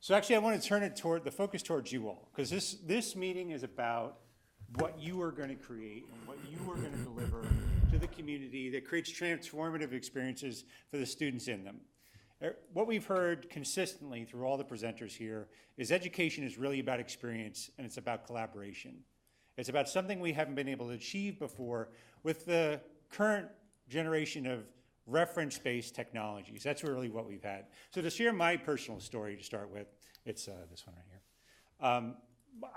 So actually, I want to turn it toward the focus towards you all, because this meeting is about what you are going to create and what you are going to deliver to the community that creates transformative experiences for the students in them. What we've heard consistently through all the presenters here is education is really about experience and it's about collaboration. It's about something we haven't been able to achieve before with the current generation of reference-based technologies. That's really what we've had. So to share my personal story to start with, it's this one right here.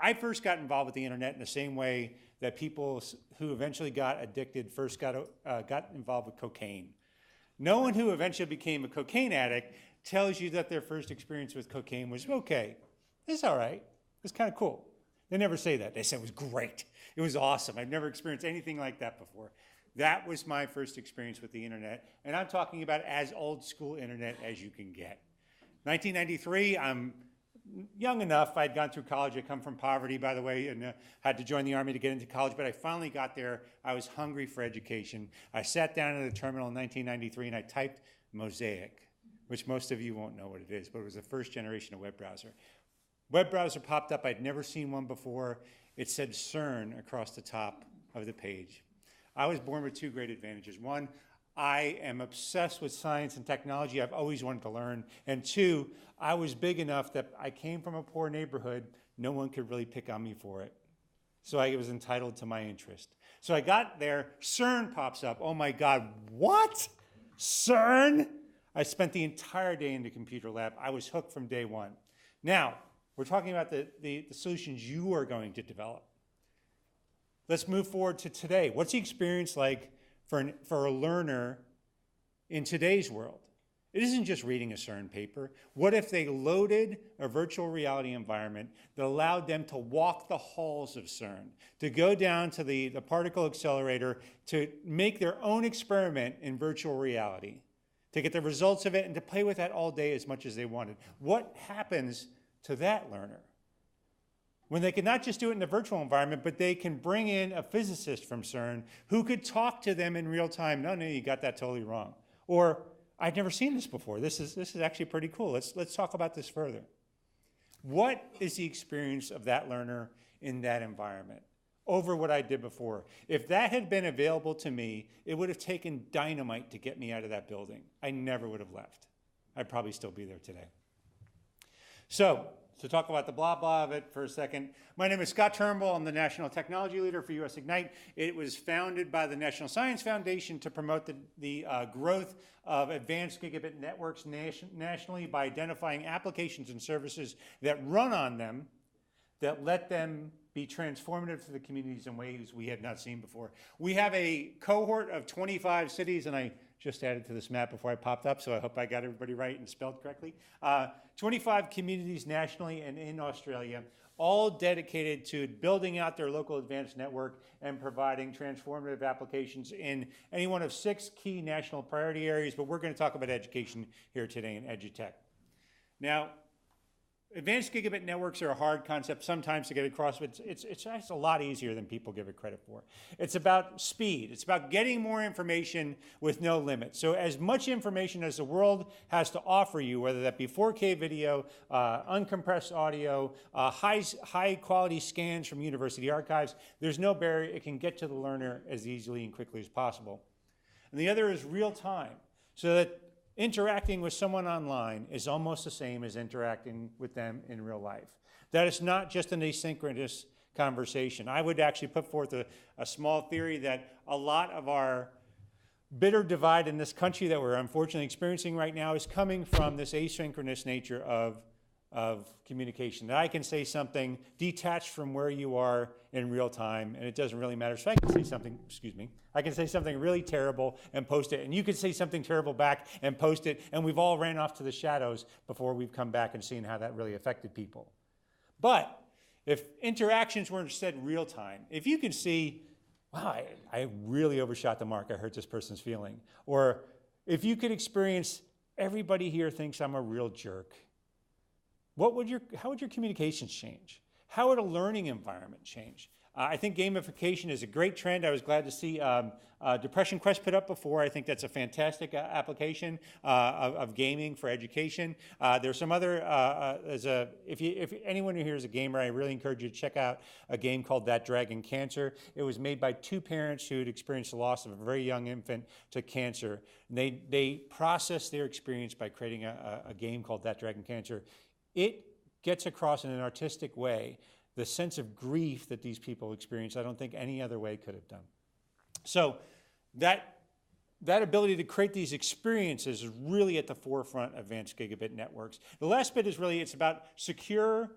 I first got involved with the internet in the same way that people who eventually got addicted first got involved with cocaine. No one who eventually became a cocaine addict tells you that their first experience with cocaine was, okay, it's all right, it's kind of cool. They never say that. They say it was great, it was awesome. I've never experienced anything like that before. That was my first experience with the internet, and I'm talking about as old school internet as you can get. 1993, I'm young enough. I'd gone through college. I come from poverty, by the way, and had to join the Army to get into college, but I finally got there. I was hungry for education. I sat down at a terminal in 1993 and I typed Mosaic, which most of you won't know what it is, but it was the first generation of web browser. Web browser popped up. I'd never seen one before. It said CERN across the top of the page. I was born with two great advantages. One, I am obsessed with science and technology. I've always wanted to learn. And two, I was big enough that I came from a poor neighborhood. No one could really pick on me for it. So I was entitled to my interest. So I got there, CERN pops up. Oh my God, what? CERN? I spent the entire day in the computer lab. I was hooked from day one. Now, we're talking about the solutions you are going to develop. Let's move forward to today. What's the experience like for a learner in today's world? It isn't just reading a CERN paper. What if they loaded a virtual reality environment that allowed them to walk the halls of CERN, to go down to the particle accelerator, to make their own experiment in virtual reality, to get the results of it and to play with that all day as much as they wanted? What happens to that learner when they can not just do it in the virtual environment, but they can bring in a physicist from CERN who could talk to them in real time? No, you got that totally wrong. Or, I've never seen this before. This is actually pretty cool. Let's talk about this further. What is the experience of that learner in that environment over what I did before? If that had been available to me, it would have taken dynamite to get me out of that building. I never would have left. I'd probably still be there today. So, to talk about the blah blah of it for a second, my name is Scott Turnbull. I'm the National Technology Leader for US Ignite. It was founded by the National Science Foundation to promote the growth of advanced gigabit networks nationally by identifying applications and services that run on them that let them be transformative to the communities in ways we had not seen before. We have a cohort of 25 cities, and I just added to this map before I popped up, so I hope I got everybody right and spelled correctly. 25 communities nationally and in Australia, all dedicated to building out their local advanced network and providing transformative applications in any one of 6 key national priority areas, but we're going to talk about education here today in EduTech. Now, advanced gigabit networks are a hard concept sometimes to get across, but it's a lot easier than people give it credit for. It's about speed. It's about getting more information with no limit. So as much information as the world has to offer you, whether that be 4K video, uncompressed audio, high quality scans from university archives, there's no barrier. It can get to the learner as easily and quickly as possible. And the other is real time, so that interacting with someone online is almost the same as interacting with them in real life. That is not just an asynchronous conversation. I would actually put forth a small theory that a lot of our bitter divide in this country that we're unfortunately experiencing right now is coming from this asynchronous nature of communication. That I can say something detached from where you are in real time, and it doesn't really matter. So I can say something, I can say something really terrible and post it, and you can say something terrible back and post it, and we've all ran off to the shadows before we've come back and seen how that really affected people. But if interactions were instead real time, if you can see, wow, I really overshot the mark, I hurt this person's feeling, or if you could experience, everybody here thinks I'm a real jerk, how would your communications change? How would a learning environment change? I think gamification is a great trend. I was glad to see Depression Quest put up before. I think that's a fantastic application of gaming for education. There's some other, if anyone who here is a gamer, I really encourage you to check out a game called That Dragon Cancer. It was made by two parents who had experienced the loss of a very young infant to cancer. And they processed their experience by creating a game called That Dragon Cancer. It gets across in an artistic way the sense of grief that these people experience. I don't think any other way could have done. So that ability to create these experiences is really at the forefront of advanced gigabit networks. The last bit is really, it's about secure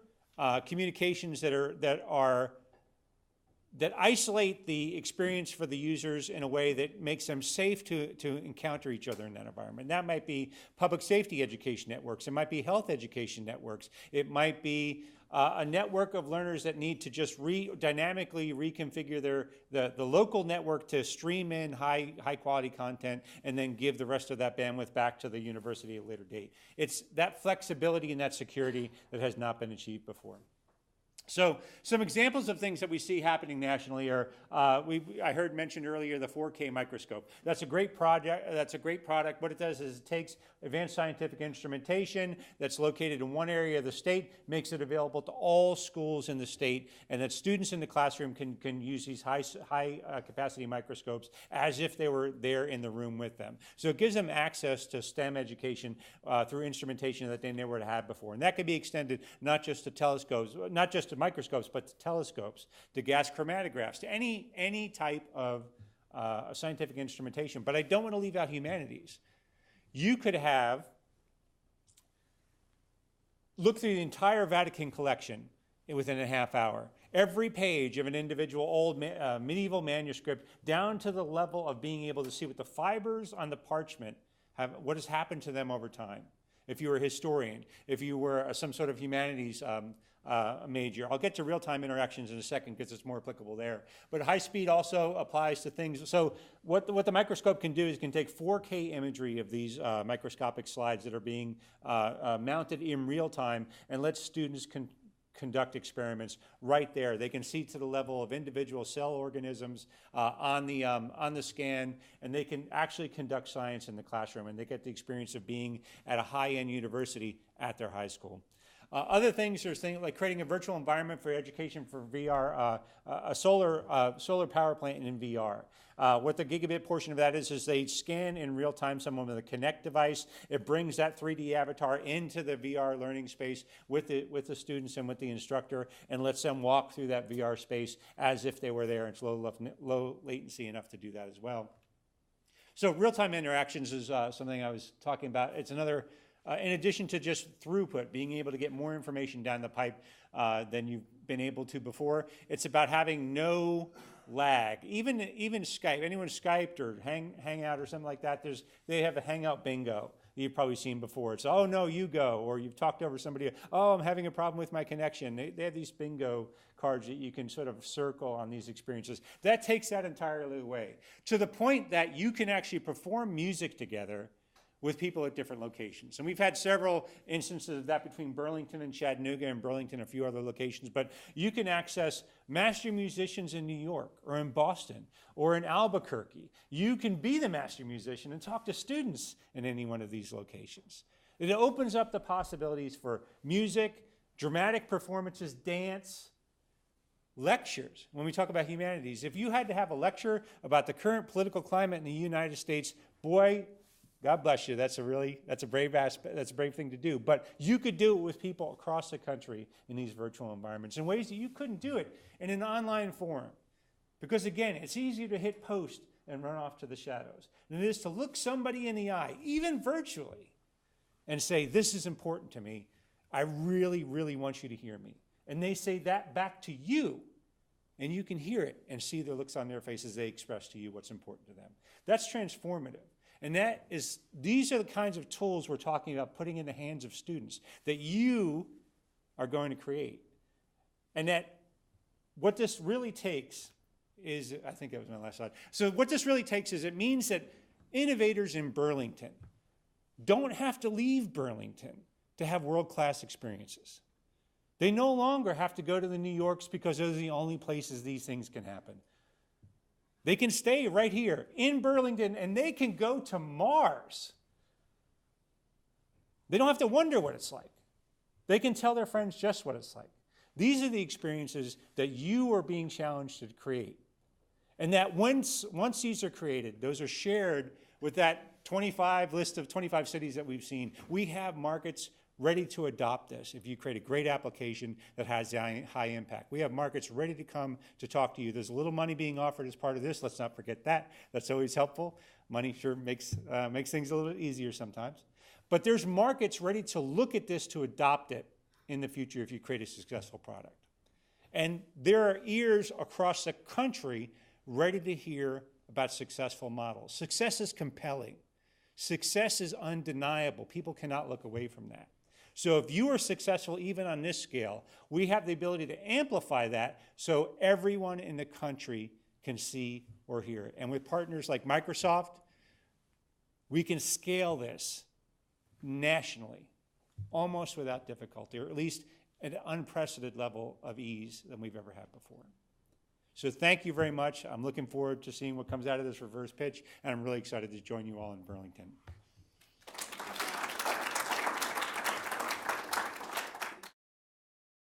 communications that isolate the experience for the users in a way that makes them safe to encounter each other in that environment. That might be public safety education networks. It might be health education networks. It might be a network of learners that need to just dynamically reconfigure the local network to stream in high quality content and then give the rest of that bandwidth back to the university at a later date. It's that flexibility and that security that has not been achieved before. So some examples of things that we see happening nationally are, I heard mentioned earlier, the 4K microscope. That's a great project. That's a great product. What it does is it takes advanced scientific instrumentation that's located in one area of the state, makes it available to all schools in the state, and that students in the classroom can use these high capacity microscopes as if they were there in the room with them. So it gives them access to STEM education through instrumentation that they never had before. And that can be extended not just to telescopes, not just to microscopes, but to telescopes, to gas chromatographs, to any type of scientific instrumentation. But I don't want to leave out humanities. You could look through the entire Vatican collection within a half hour. Every page of an individual old medieval manuscript, down to the level of being able to see what the fibers on the parchment what has happened to them over time. If you were a historian, if you were some sort of humanities major. I'll get to real-time interactions in a second because it's more applicable there. But high speed also applies to things. So what the microscope can do is it can take 4K imagery of these microscopic slides that are being mounted in real time and let students conduct experiments right there. They can see to the level of individual cell organisms on the scan, and they can actually conduct science in the classroom, and they get the experience of being at a high-end university at their high school. Other things are things like creating a virtual environment for education for VR, a solar power plant in VR. What the gigabit portion of that is they scan in real time someone with a Kinect device. It brings that 3D avatar into the VR learning space with the students and with the instructor and lets them walk through that VR space as if they were there. It's low latency enough to do that as well. So real-time interactions is something I was talking about. It's another in addition to just throughput, being able to get more information down the pipe than you've been able to before, it's about having no lag. Even Skype, anyone Skyped or Hangout or something like that, they have a Hangout bingo that you've probably seen before. It's, oh no, you go, or you've talked over somebody, oh, I'm having a problem with my connection. They have these bingo cards that you can sort of circle on these experiences. That takes that entirely away, to the point that you can actually perform music together with people at different locations. And we've had several instances of that between Burlington and Chattanooga and Burlington and a few other locations, but you can access master musicians in New York or in Boston or in Albuquerque. You can be the master musician and talk to students in any one of these locations. It opens up the possibilities for music, dramatic performances, dance, lectures. When we talk about humanities, if you had to have a lecture about the current political climate in the United States, boy, God bless you. That's a brave thing to do. But you could do it with people across the country in these virtual environments in ways that you couldn't do it in an online forum. Because again, it's easier to hit post and run off to the shadows than it is to look somebody in the eye, even virtually, and say, this is important to me. I really, really want you to hear me. And they say that back to you, and you can hear it and see the looks on their faces. They express to you what's important to them. That's transformative. And these are the kinds of tools we're talking about putting in the hands of students that you are going to create. And that what this really takes is, I think that was my last slide. So what this really takes is it means that innovators in Burlington don't have to leave Burlington to have world-class experiences. They no longer have to go to the New Yorks because those are the only places these things can happen. They can stay right here in Burlington, and they can go to Mars. They don't have to wonder what it's like. They can tell their friends just what it's like. These are the experiences that you are being challenged to create. And that once these are created, those are shared with that list of 25 cities that we've seen. We have markets ready to adopt this if you create a great application that has high impact. We have markets ready to come to talk to you. There's a little money being offered as part of this. Let's not forget that. That's always helpful. Money sure makes things a little bit easier sometimes. But there's markets ready to look at this to adopt it in the future if you create a successful product. And there are ears across the country ready to hear about successful models. Success is compelling. Success is undeniable. People cannot look away from that. So if you are successful even on this scale, we have the ability to amplify that so everyone in the country can see or hear it. And with partners like Microsoft, we can scale this nationally, almost without difficulty, or at least at an unprecedented level of ease than we've ever had before. So thank you very much. I'm looking forward to seeing what comes out of this reverse pitch, and I'm really excited to join you all in Burlington.